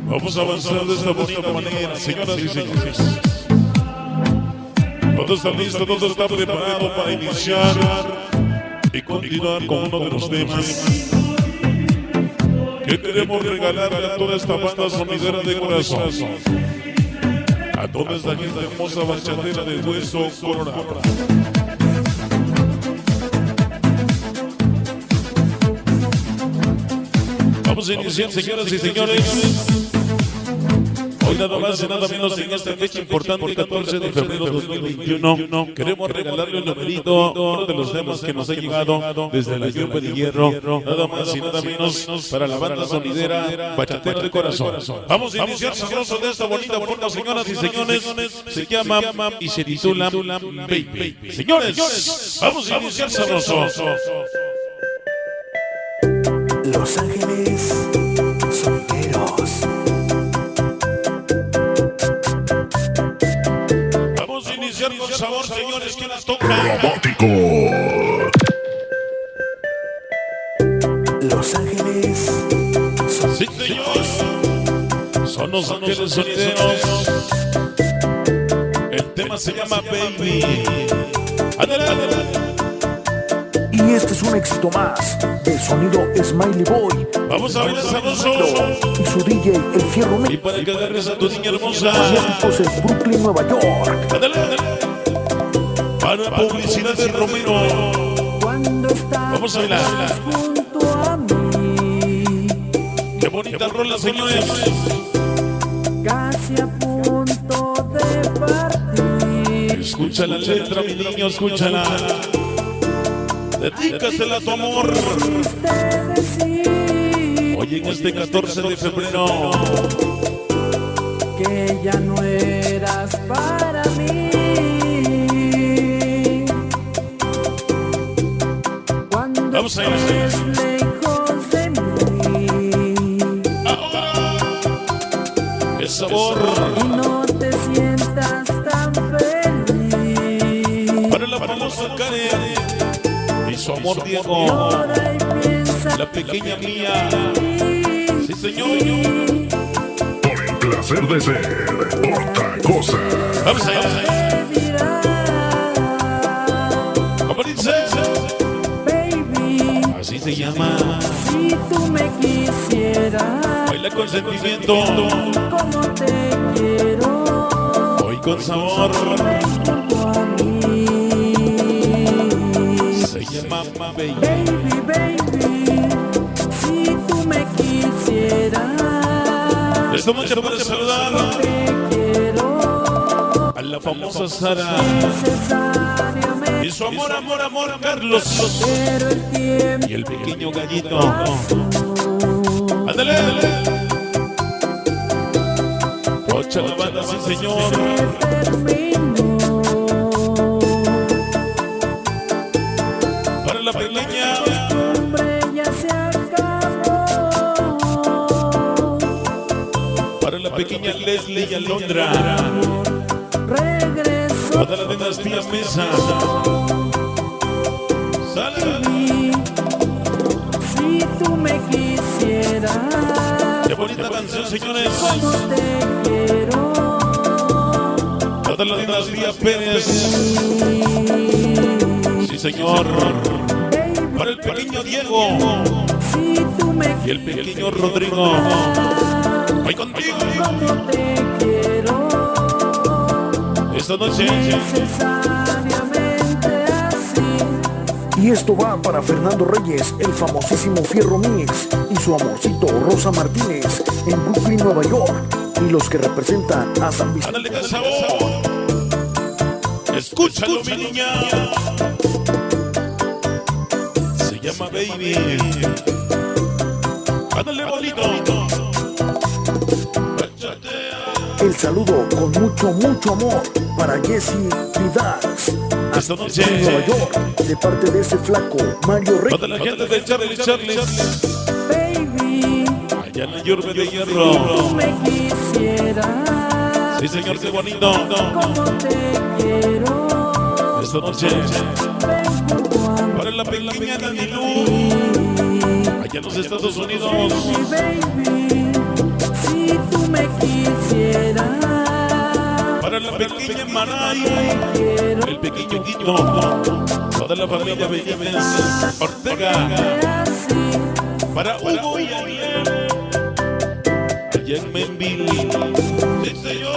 Vamos a avanzar de esta bonita manera, señoras y señores. Todo está listo, todo está preparado para iniciar y continuar con uno de los temas que queremos regalarle a toda esta banda sonidera de corazón, a toda esta gente hermosa bachatera de Hueso Colorado. Vamos a iniciar, señoras y señores. Hoy nada más y nada menos en esta fecha importante, 14 de febrero de 2021, queremos regalarle un numerito, uno de los temas que nos ha llegado desde la Lluvia de Hierro, nada más y nada menos para la banda sonidera Bachatera de Corazón. Vamos a iniciar sabroso de esta bonita forma, señoras y señores, se llama y se titula Baby. Señores, vamos a iniciar sabroso. Los Ángeles Solteros. Vamos a iniciar con sabor, señores, que las toca. Robótico. Los Ángeles Sí, señor. Son los Ángeles Sonideros. El tema se llama Baby. Adelante. Y este es un éxito más de sonido Smiley Boy. Vamos a ver esa sabroso. Y su DJ El Fierro Y Mix. para que agarres a tu niña hermosa. Tiempos en Brooklyn, Nueva York. Adelante. Para publicidad de Romero. Vamos a bailar. Junto a mí, Qué bonita rola, señores. casi a punto de partir. Escucha la letra, mi niño, escúchala. Dedícasela a tu amor. Quisiste decir Hoy en este 14 de febrero. que ya no eras para mí. Cuando Vamos a ir. estés lejos de mí ¡Qué sabor! y no te sientas tan feliz. Para la famosa Karen y su amor Diego, Llora y piensa la pequeña mía. Sí, señor. Por el placer de ser otra cosa. Vamos a ir. que dirá, ¿Cómo dice? baby, Así se llama. si tú me quisieras Baila con sentimiento. como te quiero, Hoy con sabor. ven junto a mí. Se llama Baby. Baby, baby, si tú me quisieras, Esta noche para saludar te quiero a la famosa Sara necesariamente, y su amor, amor, amor, Carlos. pero el tiempo Y el pequeño gallito. Ándale. Ocha la banda, sí, señor. terminó. Para la pequeña. Hombre, ya se acabó. Para la pequeña Leslie y Alondra. Regreso Toda la dinastía Mesa. Sala. si tú me quisieras, Qué bonita canción, señores. como te quiero. Toda la dinastía Pérez. Sí, señor. Para el pequeño Diego Si tú me y el pequeño Rodrigo. Voy contigo. como te quiero, Esta noche. necesariamente así. Y esto va para Fernando Reyes, el famosísimo Fierro Mix, y su amorcito Rosa Martínez en Brooklyn, Nueva York, y los que representan a San Vicente. Ándale, con sabor. Escúchalo, mi niña. Se llama Baby. Ándale, bonito. Bachatea. El saludo con mucho, mucho amor para Jesse Vidal, Esta noche. en Nueva York, de parte de ese flaco Mario Reyes. Toda la gente de Charles. Baby, Allá en la Lluvia de Hierro. tú me quisieras, Sí, señor, qué bonito. como te quiero. Esta noche. Ven junto a mí, Para la pequeña Danilú. Allá en los Estados Unidos. baby, si tú pequeña Maray, quiero el pequeño Guito, toda la familia Benítez Ortega, así. para Hugo y Ariel, allá en Menville. Sí, señor.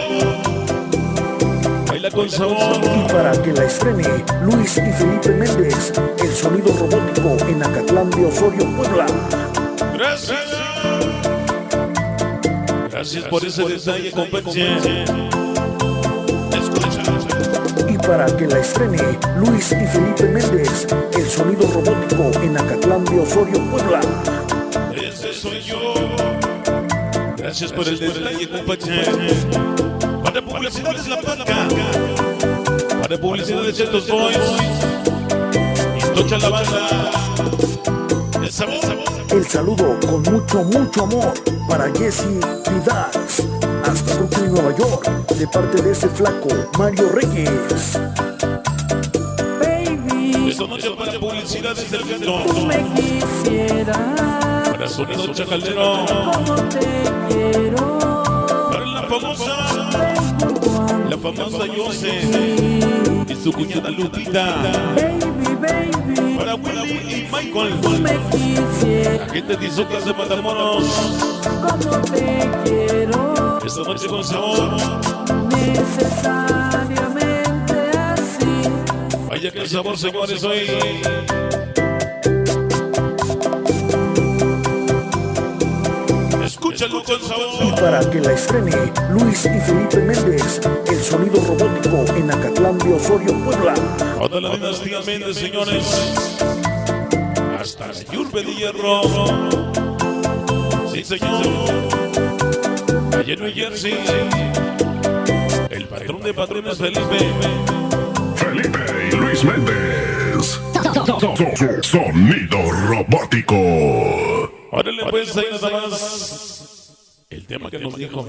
Baila con sabor. Y para que la estrene Luis y Felipe Méndez, el sonido robótico en Acatlán de Osorio, Puebla. Gracias. Gracias por ese detalle, compañía. Escucha. Y para que la estrene Luis y Felipe Méndez, el sonido robótico en Acatlán de Osorio, Puebla. Ese soy yo. Gracias por el detalle, compañía. Para publicidades La Paca. Para publicidades Chetos Boys. Y Tocha la banda. Esa voz. El saludo con mucho amor para Jesse Vidas, hasta Brooklyn, Nueva York, de parte de ese flaco Mario Reyes. Baby, Esta noche para publicidades del tú Gueto. me quisieras Para Sonido Chacaldero. como te quiero. Para la famosa Yose y su cuñada Lupita. Baby, Para Willy y Michael. tú me quisieras La gente de Izucas de Matamoros. como te quiero. Esta noche con sabor. Necesariamente así. Vaya que el sabor, señores, hoy. Escúchalo con Y sabor. para que la estrene Luis y Felipe Méndez, el sonido robótico en Acatlán de Osorio, Puebla. Toda la dinastía Méndez, señores. Hasta la Yurbe de Hierro. Sí, señor. Allá en New Jersey. El patrón de patrones, Felipe. Felipe y Luis Méndez. Sonido robótico. Órale, pues ahí nada más. El tema que nos dijo.